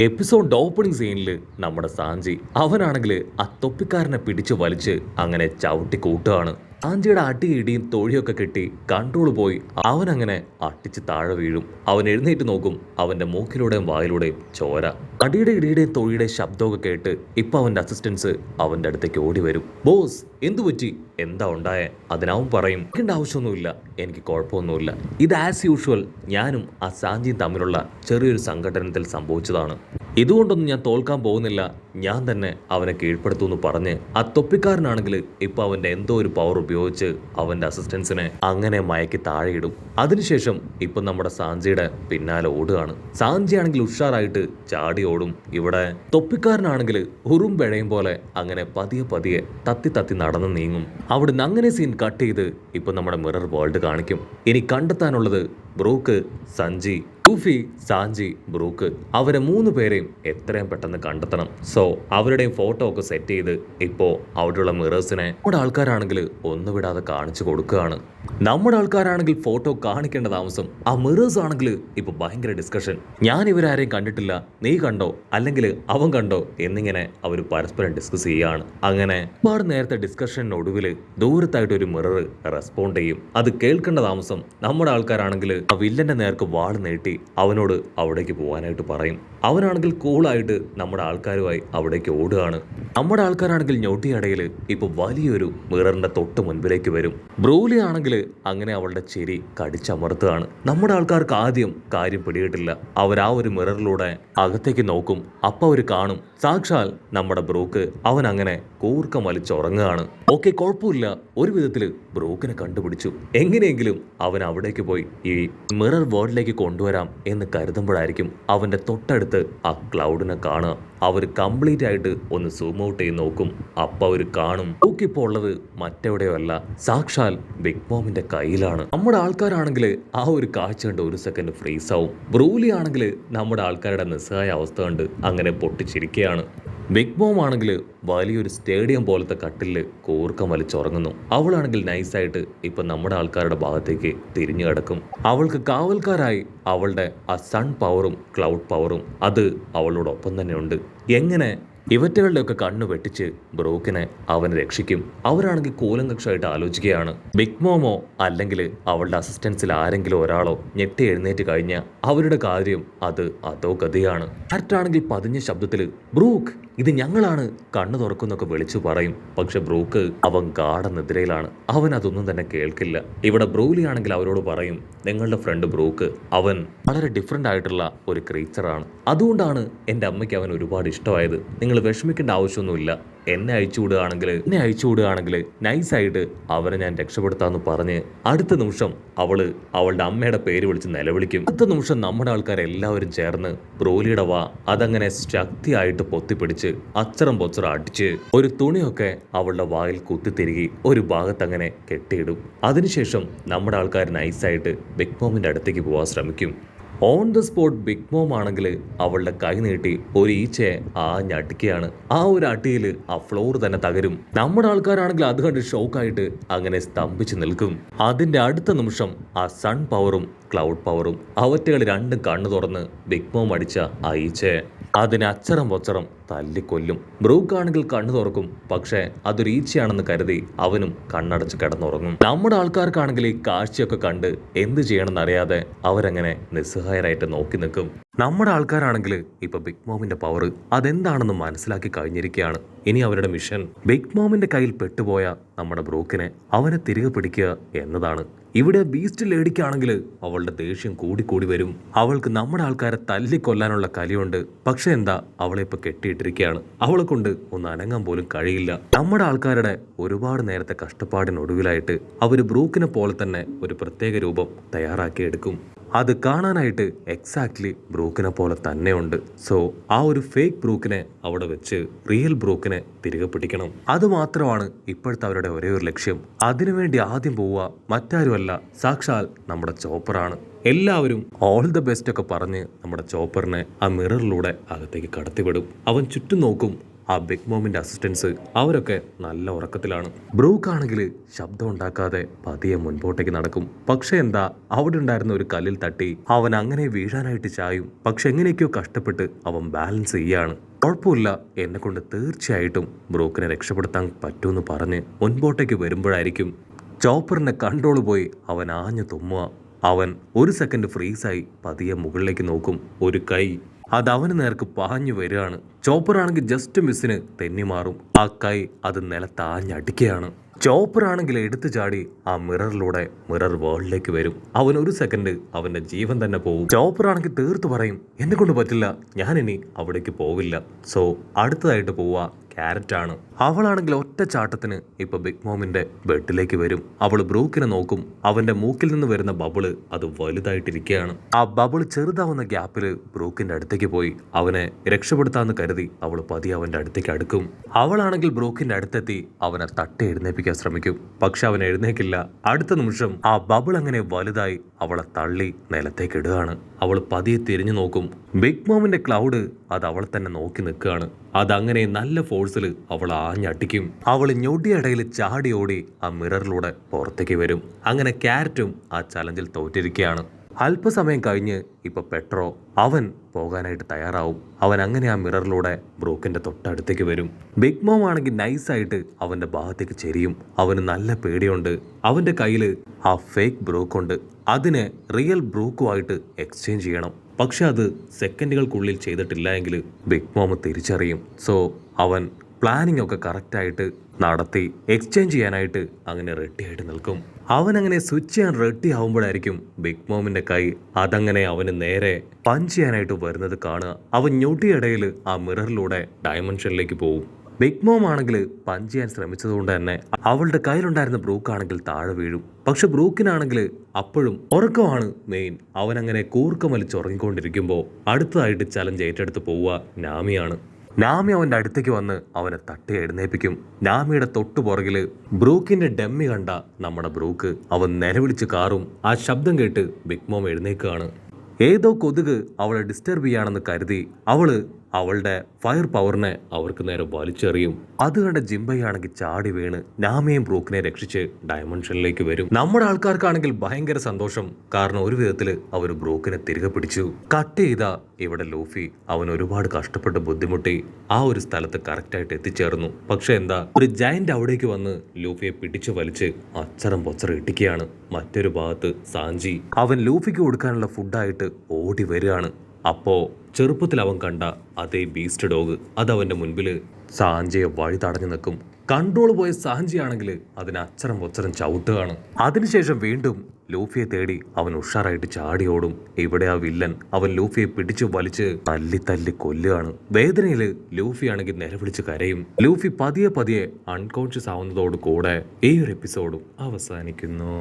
Episode opening സീനിൽ നമ്മുടെ സാഞ്ചി അവനാണെങ്കിൽ ആ തൊപ്പിക്കാരനെ പിടിച്ചു വലിച്ച് അങ്ങനെ ചവിട്ടി കൂട്ടുകയാണ്. സാഞ്ചിയുടെ അടിയും ഇടിയും തൊഴിയൊക്കെ കിട്ടി കൺട്രോൾ പോയി അവൻ അങ്ങനെ അട്ടിച്ച് താഴെ വീഴും. അവൻ എഴുന്നേറ്റ് നോക്കും, അവന്റെ മൂക്കിലൂടെയും വായിലൂടെയും ചോര. അടിയുടെ ഇടിയുടെയും തൊഴിയുടെ ശബ്ദമൊക്കെ കേട്ട് ഇപ്പൊ അവന്റെ അസിസ്റ്റൻസ് അവന്റെ അടുത്തേക്ക് ഓടി വരും. ബോസ് എന്തു പറ്റി, എന്താ ഉണ്ടായേ? അതിനവൻ പറയും, എനിക്കേണ്ട ആവശ്യമൊന്നുമില്ല, എനിക്ക് കുഴപ്പമൊന്നുമില്ല, ഇത് ആസ് യൂഷ്വൽ ഞാനും ആ സാഞ്ചിയും തമ്മിലുള്ള ചെറിയൊരു സംഘടനത്തിൽ സംഭവിച്ചതാണ്. ഇതുകൊണ്ടൊന്നും ഞാൻ തോൽക്കാൻ പോകുന്നില്ല, ഞാൻ തന്നെ അവനെ കീഴ്പ്പെടുത്തുമെന്ന് പറഞ്ഞ് ആ തൊപ്പിക്കാരനാണെങ്കിൽ ഇപ്പൊ അവന്റെ എന്തോ ഒരു പവർ ഉപയോഗിച്ച് അവന്റെ അസിസ്റ്റൻസിനെ അങ്ങനെ മയക്കി താഴെയിടും. അതിനുശേഷം ഇപ്പൊ നമ്മുടെ സാഞ്ചിയുടെ പിന്നാലെ ഓടുകയാണ്. സാഞ്ചി ആണെങ്കിൽ ഉഷാറായിട്ട് ചാടി ഓടും. ഇവിടെ തൊപ്പിക്കാരനാണെങ്കിൽ ഉറുമ്പെഴയും പോലെ അങ്ങനെ പതിയെ പതിയെ തത്തി തത്തി നടന്നു നീങ്ങും. അവിടുന്ന് അങ്ങനെ സീൻ കട്ട് ചെയ്ത് ഇപ്പൊ നമ്മുടെ മിറർ വേൾഡ് കാണിക്കും. ഇനി കണ്ടെത്താനുള്ളത് Brook, Sanji, Luffy, Sanji, Brook, അവരെ 3 പേരെയും എത്രയും പെട്ടെന്ന് കണ്ടെത്തണം. സോ അവരുടെയും ഫോട്ടോ ഒക്കെ സെറ്റ് ചെയ്ത് ഇപ്പോ അവിടെയുള്ള മിറേഴ്സിനെ നമ്മുടെ ആൾക്കാരാണെങ്കിൽ ഒന്നുവിടാതെ കാണിച്ചു കൊടുക്കുകയാണ്. നമ്മുടെ ആൾക്കാരാണെങ്കിൽ ഫോട്ടോ കാണിക്കേണ്ട താമസം, ആ മിറേഴ്സ് ആണെങ്കിൽ ഇപ്പൊ ഭയങ്കര ഡിസ്കഷൻ. ഞാൻ ഇവരാരെയും കണ്ടിട്ടില്ല, നീ കണ്ടോ, അല്ലെങ്കിൽ അവൻ കണ്ടോ എന്നിങ്ങനെ അവർ പരസ്പരം ഡിസ്കസ് ചെയ്യുകയാണ്. അങ്ങനെ ഒരുപാട് നേരത്തെ ഡിസ്കഷനൊടുവിൽ ദൂരത്തായിട്ട് ഒരു മിറർ റെസ്പോണ്ട് ചെയ്യും. അത് കേൾക്കേണ്ട താമസം നമ്മുടെ ആൾക്കാരാണെങ്കിൽ ആ വില്ലന്റെ നേർക്ക് വാൾ നീട്ടി അവനോട് അവിടേക്ക് പോകാനായിട്ട് പറയും. അവനാണെങ്കിൽ കൂളായിട്ട് നമ്മുടെ ആൾക്കാരുമായി അവിടേക്ക് ഓടുകയാണ്. നമ്മുടെ ആൾക്കാരാണെങ്കിൽ ഞൊട്ടിയടയിൽ ഇപ്പൊ വലിയൊരു മിററിന്റെ തൊട്ട് മുൻപിലേക്ക് വരും. ബ്രൂലി ആണെങ്കിൽ അങ്ങനെ അവളുടെ ചെരി കടിച്ചമർത്തുകയാണ്. നമ്മുടെ ആൾക്കാർക്ക് ആദ്യം കാര്യം പിടികിട്ടില്ല. അവർ ആ ഒരു മിററിലൂടെ അകത്തേക്ക് നോക്കും. അപ്പൊ അവർ കാണും സാക്ഷാൽ നമ്മുടെ ബ്രൂക്ക്. അവൻ അങ്ങനെ കൂർക്കം വലിച്ചുറങ്ങുകയാണ്. ഓക്കെ, കുഴപ്പമില്ല, ഒരു വിധത്തില് ബ്രൂക്കിനെ കണ്ടുപിടിച്ചു. എങ്ങനെയെങ്കിലും അവൻ അവിടേക്ക് പോയി ഈ മിറർ വേൾഡിലേക്ക് കൊണ്ടുവരാം എന്ന് കരുതുമ്പോഴായിരിക്കും അവന്റെ തൊട്ടടുത്ത് ആ ക്ലൗഡിനെ കാണുക. അവർ കംപ്ലീറ്റ് ആയിട്ട് ഒന്ന് സൂം ഔട്ട് ചെയ്ത് നോക്കും. അപ്പൊ അവർ കാണും ബ്രൂക്കിപ്പോ ഉള്ളത് മറ്റെവിടെയോ അല്ല, സാക്ഷാൽ ബിഗ് മോമിന്റെ കയ്യിലാണ്. നമ്മുടെ ആൾക്കാരാണെങ്കിൽ ആ ഒരു കാഴ്ച കണ്ട് ഒരു സെക്കൻഡ് ഫ്രീസ് ആവും. ബ്രൂലി ആണെങ്കിൽ നമ്മുടെ ആൾക്കാരുടെ നിസ്സഹായ അവസ്ഥ കണ്ട് അങ്ങനെ പൊട്ടിച്ചിരിക്കുകയാണ്. ബിഗ് മോം ആണെങ്കിൽ വലിയൊരു സ്റ്റേഡിയം പോലത്തെ കട്ടില് കൂർക്കം വലിച്ചുറങ്ങുന്നു. അവളാണെങ്കിൽ നൈസായിട്ട് ഇപ്പൊ നമ്മുടെ ആൾക്കാരുടെ ഭാഗത്തേക്ക് തിരിഞ്ഞു കിടക്കും. അവൾക്ക് കാവൽക്കാരായി അവളുടെ ആ സൺ പവറും ക്ലൗഡ് പവറും അത് അവളോടൊപ്പം തന്നെ ഉണ്ട്. എങ്ങനെ ഇവറ്റകളുടെയൊക്കെ കണ്ണു വെട്ടിച്ച് ബ്രൂക്കിനെ അവനെ രക്ഷിക്കും? അവരാണെങ്കിൽ കൂലങ്കക്ഷമായിട്ട് ആലോചിക്കുകയാണ്. ബിഗ് മോമോ അല്ലെങ്കിൽ അവളുടെ അസിസ്റ്റൻസിൽ ആരെങ്കിലും ഒരാളോ ഞെട്ടി എഴുന്നേറ്റ് കഴിഞ്ഞാൽ അവരുടെ കാര്യം അത് അതോ ഗതിയാണ്. ആർട്ടാണെങ്കിൽ പതിഞ്ഞ ശബ്ദത്തിൽ ബ്രൂക്ക്, ഇത് ഞങ്ങളാണ്, കണ്ണു തുറക്കുന്നൊക്കെ വിളിച്ചു പറയും. പക്ഷെ ബ്രൂക്ക് അവൻ ഗാഢനിദ്രയിലാണ്. അവൻ അതൊന്നും തന്നെ കേൾക്കില്ല. ഇവിടെ ബ്രൂലി ആണെങ്കിൽ അവരോട് പറയും, നിങ്ങളുടെ ഫ്രണ്ട് ബ്രൂക്ക് അവൻ വളരെ ഡിഫറെന്റ് ആയിട്ടുള്ള ഒരു ക്രീച്ചറാണ്. അതുകൊണ്ടാണ് എൻ്റെ അമ്മയ്ക്ക് അവൻ ഒരുപാട് ഇഷ്ടമായത്. നിങ്ങൾ വിഷമിക്കേണ്ട ആവശ്യമൊന്നുമില്ല. എന്നെ അയച്ചുവിടുകയാണെങ്കിൽ നൈസായിട്ട് അവനെ ഞാൻ രക്ഷപ്പെടുത്താന്ന് പറഞ്ഞ് അടുത്ത നിമിഷം അവളുടെ അമ്മയുടെ പേര് വിളിച്ച് നിലവിളിക്കും. അടുത്ത നിമിഷം നമ്മുടെ ആൾക്കാരെല്ലാവരും ചേർന്ന് ബ്രൂലിയുടെ അതങ്ങനെ ശക്തിയായിട്ട് പൊത്തിപ്പിടിച്ച് അച്ചറം പൊച്ചറം അടിച്ച് ഒരു തുണിയൊക്കെ അവളുടെ വായിൽ കുത്തിത്തിരുകി ഒരു ഭാഗത്ത് അങ്ങനെ കെട്ടിയിടും. അതിനുശേഷം നമ്മുടെ ആൾക്കാർ നൈസായിട്ട് ബിഗ് മോമിന്റെ അടുത്തേക്ക് പോകാൻ ശ്രമിക്കും. On the spot big mom ആണെങ്കിൽ അവളുടെ കൈ നീട്ടി ഒരു ഈച്ചയെ ഞടിക്കുകയാണ്. ആ ഒരു അടിയിൽ ആ ഫ്ലോർ തന്നെ തകരും. നമ്മുടെ ആൾക്കാരാണെങ്കിൽ അത് കണ്ട് ഷോക്കായിട്ട് അങ്ങനെ സ്തംഭിച്ച് നിൽക്കും. അതിന്റെ അടുത്ത നിമിഷം ആ സൺ പവറും ക്ലൗഡ് പവറും അവറ്റകൾ രണ്ടും കണ്ണു തുറന്ന് ബിഗ് മോം അടിച്ച ആ ഈച്ചയെ അതിനെ അച്ചറം പൊച്ചറം തല്ലിക്കൊല്ലും. ബ്രൂക്ക് ആണെങ്കിൽ കണ്ണു തുറക്കും. പക്ഷേ അതൊരു ഈച്ചയാണെന്ന് കരുതി അവനും കണ്ണടച്ച് കിടന്നുറങ്ങും. നമ്മുടെ ആൾക്കാർക്കാണെങ്കിൽ ഈ കാഴ്ചയൊക്കെ കണ്ട് എന്ത് ചെയ്യണമെന്ന് അറിയാതെ അവരങ്ങനെ നിസ്സഹായരായിട്ട് നോക്കി നിൽക്കും. നമ്മുടെ ആൾക്കാരാണെങ്കിൽ ഇപ്പൊ ബിഗ് മോമിന്റെ പവർ അതെന്താണെന്ന് മനസ്സിലാക്കി കഴിഞ്ഞിരിക്കുകയാണ്. ഇനി അവരുടെ മിഷൻ ബിഗ് മോമിന്റെ കയ്യിൽ പെട്ടുപോയ നമ്മുടെ ബ്രൂക്കിനെ അവനെ തിരികെ പിടിക്കുക എന്നതാണ്. ഇവിടെ ബീസ്റ്റ് ലേഡിക്കാണെങ്കിൽ അവളുടെ ദേഷ്യം കൂടിക്കൂടി വരും. അവൾക്ക് നമ്മുടെ ആൾക്കാരെ തല്ലിക്കൊല്ലാനുള്ള കലിയുണ്ട്. പക്ഷെ എന്താ, അവളെ ഇപ്പൊ കെട്ടിയിട്ടിരിക്കുകയാണ്. അവളെ കൊണ്ട് ഒന്ന് അനങ്ങാൻ പോലും കഴിയില്ല. നമ്മുടെ ആൾക്കാരുടെ ഒരുപാട് നേരത്തെ കഷ്ടപ്പാടിനൊടുവിലായിട്ട് അവര് ബ്രൂക്കിനെ പോലെ തന്നെ ഒരു പ്രത്യേക രൂപം തയ്യാറാക്കിയെടുക്കും. അത് കാണാനായിട്ട് എക്സാക്ട്ലി ബ്രൂക്കിനെ പോലെ തന്നെയുണ്ട്. സോ ആ ഒരു ഫേക്ക് ബ്രൂക്കിനെ അവിടെ വെച്ച് റിയൽ ബ്രൂക്കിനെ തിരികെ പിടിക്കണം. അത് മാത്രമാണ് ഇപ്പോഴത്തെ അവരുടെ ഒരേ ഒരു ലക്ഷ്യം. അതിനുവേണ്ടി ആദ്യം പോവുക മറ്റാരുമല്ല, സാക്ഷാൽ നമ്മുടെ ചോപ്പറാണ്. എല്ലാവരും ഓൾ ദ ബെസ്റ്റ് ഒക്കെ പറഞ്ഞ് നമ്മുടെ ചോപ്പറിനെ ആ മിററിലൂടെ അകത്തേക്ക് കടത്തിവിടും. അവൻ ചുറ്റും നോക്കും. ആ ബിഗ് മോമിന്റെ അസിസ്റ്റൻസ് അവരൊക്കെ നല്ല ഉറക്കത്തിലാണ്. ബ്രൂക്ക് ആണെങ്കിൽ ശബ്ദം ഉണ്ടാക്കാതെ പതിയെ മുൻപോട്ടേക്ക് നടക്കും. പക്ഷെ എന്താ, അവിടെ ഉണ്ടായിരുന്ന ഒരു കല്ലിൽ തട്ടി അവൻ അങ്ങനെ വീഴാനായിട്ട് ചായും. പക്ഷെ എങ്ങനെയൊക്കെയോ കഷ്ടപ്പെട്ട് അവൻ ബാലൻസ് ചെയ്യാണ്. കുഴപ്പമില്ല, എന്നെ കൊണ്ട് തീർച്ചയായിട്ടും ബ്രൂക്കിനെ രക്ഷപ്പെടുത്താൻ പറ്റുമെന്ന് പറഞ്ഞ് മുൻപോട്ടേക്ക് വരുമ്പോഴായിരിക്കും ചോപ്പറിന്റെ കൺട്രോൾ പോയി അവൻ ആഞ്ഞു തുമ്മുക. അവൻ ഒരു സെക്കൻഡ് ഫ്രീസായി പതിയെ മുകളിലേക്ക് നോക്കും. ഒരു കൈ അത് അവന് നേർക്ക് പാഞ്ഞു വരികയാണ്. ചോപ്പറാണെങ്കിൽ ജസ്റ്റ് മിസ്സിന് തെന്നി മാറും. ആ കൈ അത് നിലത്താഞ്ഞടിക്കുകയാണ്. ചോപ്പറാണെങ്കിൽ എടുത്തു ചാടി ആ മിററിലൂടെ മിറർ വേൾഡിലേക്ക് വരും. അവൻ ഒരു സെക്കൻഡ് അവന്റെ ജീവൻ തന്നെ പോകും. ചോപ്പറാണെങ്കിൽ തീർത്തു പറയും, എന്നെ കൊണ്ട് പറ്റില്ല, ഞാനിനി അവിടേക്ക് പോവില്ല. സോ അടുത്തതായിട്ട് പോവുക ക്യാരറ്റ് ആണ്. അവളാണെങ്കിൽ ഒറ്റ ചാട്ടത്തിന് ഇപ്പൊ ബിഗ് മോമിന്റെ ബെഡിലേക്ക് വരും. അവള് ബ്രൂക്കിനെ നോക്കും. അവന്റെ മൂക്കിൽ നിന്ന് വരുന്ന ബബിള് അത് വലുതായിട്ടിരിക്കുകയാണ്. ആ ബബിള് ചെറുതാവുന്ന ഗ്യാപ്പില് ബ്രൂക്കിന്റെ അടുത്തേക്ക് പോയി അവനെ രക്ഷപ്പെടുത്താന്ന് കരുതി അവള് പതിയെ അവന്റെ അടുത്തേക്ക് അടുക്കും. അവളാണെങ്കിൽ ബ്രൂക്കിന്റെ അടുത്തെത്തി അവനെ തട്ടി എഴുന്നേപ്പിക്കാൻ ശ്രമിക്കും. പക്ഷെ അവൻ എഴുന്നേക്കില്ല. അടുത്ത നിമിഷം ആ ബബിൾ അങ്ങനെ വലുതായി അവളെ തള്ളി നിലത്തേക്ക് ഇടുകയാണ്. അവൾ പതിയെ തിരിഞ്ഞു നോക്കും. ബിഗ് മോമിന്റെ ക്ലൗഡ് അത് അവളെ തന്നെ നോക്കി നിൽക്കുകയാണ്. അതങ്ങനെ നല്ല ഫോഴ്സിൽ അവൾ ആഞ്ഞടിക്കും. അവൾ ഞൊടിയിടയിൽ ചാടി ഓടി ആ മിററിലൂടെ പുറത്തേക്ക് വരും. അങ്ങനെ ക്യാരറ്റും ആ ചലഞ്ചിൽ തോറ്റിരിക്കുകയാണ്. അല്പസമയം കഴിഞ്ഞ് ഇപ്പൊ പെട്രോ അവൻ പോകാനായിട്ട് തയ്യാറാവും. അവൻ അങ്ങനെ ആ മിററിലൂടെ ബ്രൂക്കിന്റെ തൊട്ടടുത്തേക്ക് വരും. ബിഗ് മോം ആണെങ്കിൽ നൈസായിട്ട് അവന്റെ ഭാഗത്തേക്ക് ചെരിയും. അവന് നല്ല പേടിയുണ്ട്. അവന്റെ കയ്യിൽ ആ ഫേക്ക് ബ്രൂക്കുണ്ട്. അതിനെ റിയൽ ബ്രൂക്കുമായിട്ട് എക്സ്ചേഞ്ച് ചെയ്യണം. പക്ഷെ അത് സെക്കൻഡുകൾക്കുള്ളിൽ ചെയ്തിട്ടില്ല എങ്കിൽ ബിഗ് മോം തിരിച്ചറിയും. സോ അവൻ പ്ലാനിങ് ഒക്കെ കറക്റ്റായിട്ട് നടത്തി എക്സ്ചേഞ്ച് ചെയ്യാനായിട്ട് അങ്ങനെ റെഡിയായിട്ട് നിൽക്കും. അവൻ അങ്ങനെ സ്വിച്ച് ചെയ്യാൻ റെഡി ആവുമ്പോഴായിരിക്കും ബിഗ് മോമിന്റെ കൈ അതങ്ങനെ അവന് നേരെ പഞ്ച് ചെയ്യാനായിട്ട് വരുന്നത് കാണുക. അവൻ ഞൊടിയിടയിൽ ആ മിററിലൂടെ ഡയമെൻഷനിലേക്ക് പോകും. ബിഗ് മോം ആണെങ്കിൽ പഞ്ച് ചെയ്യാൻ ശ്രമിച്ചതുകൊണ്ട് തന്നെ അവളുടെ കയ്യിലുണ്ടായിരുന്ന ബ്രൂക്ക് ആണെങ്കിൽ താഴെ വീഴും. പക്ഷെ ബ്രൂക്കിനാണെങ്കിൽ അപ്പോഴും ഉറക്കമാണ് മെയിൻ. അവനങ്ങനെ കൂർക്കം വലിച്ചുറങ്ങിക്കൊണ്ടിരിക്കുമ്പോൾ അടുത്തതായിട്ട് ചലഞ്ച് ഏറ്റെടുത്ത് പോവുക നാമിയാണ്. നാമി അവൻ്റെ അടുത്തേക്ക് വന്ന് അവനെ തട്ടി എഴുന്നേപ്പിക്കും. നാമിയുടെ തൊട്ടു പുറകിൽ ബ്രൂക്കിന്റെ ഡെമ്മി കണ്ട നമ്മുടെ ബ്രൂക്ക് അവൻ നിലവിളിച്ച് കാറും. ആ ശബ്ദം കേട്ട് ബിഗ് മോം എഴുന്നേക്കുകയാണ്. ഏതോ കൊതുക് അവളെ ഡിസ്റ്റർബ് ചെയ്യാണെന്ന് കരുതി അവള് അവളുടെ ഫയർ പവറിനെ അവർക്ക് നേരെ വലിച്ചെറിയും. അത് കണ്ട ജിംബയാണെങ്കിൽ ചാടി വീണ് നാമിയും ബ്രൂക്കിനെ രക്ഷിച്ച് ഡയമെൻഷനിലേക്ക് വരും. നമ്മുടെ ആൾക്കാർക്കാണെങ്കിൽ ഭയങ്കര സന്തോഷം. കാരണം ഒരു വിധത്തില് അവർ ബ്രൂക്കിനെ തിരികെ പിടിച്ചു. കട്ട് ചെയ്ത ഇവിടെ ലൂഫി അവൻ ഒരുപാട് കഷ്ടപ്പെട്ട് ബുദ്ധിമുട്ടി ആ ഒരു സ്ഥലത്ത് കറക്റ്റായിട്ട് എത്തിച്ചേർന്നു. പക്ഷെ എന്താ, ഒരു ജയന്റ് അവിടേക്ക് വന്ന് ലൂഫിയെ പിടിച്ചു വലിച്ച് അച്ചറം പൊച്ചറം ഇട്ടിക്കുകയാണ്. മറ്റൊരു ഭാഗത്ത് സാഞ്ചി അവൻ ലൂഫിക്ക് കൊടുക്കാനുള്ള ഫുഡായിട്ട് ഓടി വരികയാണ്. അപ്പോ ചെറുപ്പത്തിൽ അവൻ കണ്ട അതേ ബീസ്റ്റ് ഡോഗ് അത് അവന്റെ മുൻപിൽ സാഞ്ചിയെ വഴി തടഞ്ഞു നിൽക്കും. കൺട്രോൾ പോയ സാഞ്ചി ആണെങ്കിൽ അതിന് അച്ചറം പൊച്ചറം ചവിട്ടുകയാണ്. അതിനുശേഷം വീണ്ടും ലൂഫിയെ തേടി അവൻ ഉഷാറായിട്ട് ചാടി ഓടും. ഇവിടെ ആ വില്ലൻ അവൻ ലൂഫിയെ പിടിച്ചു വലിച്ച് തല്ലി തല്ലി കൊല്ലുകയാണ്. വേദനയില് ലൂഫി ആണെങ്കിൽ നിലവിളിച്ച് കരയും. ലൂഫി പതിയെ പതിയെ അൺകോൺഷ്യസ് ആവുന്നതോട് കൂടെ ഈ ഒരു എപ്പിസോഡും അവസാനിക്കുന്നു.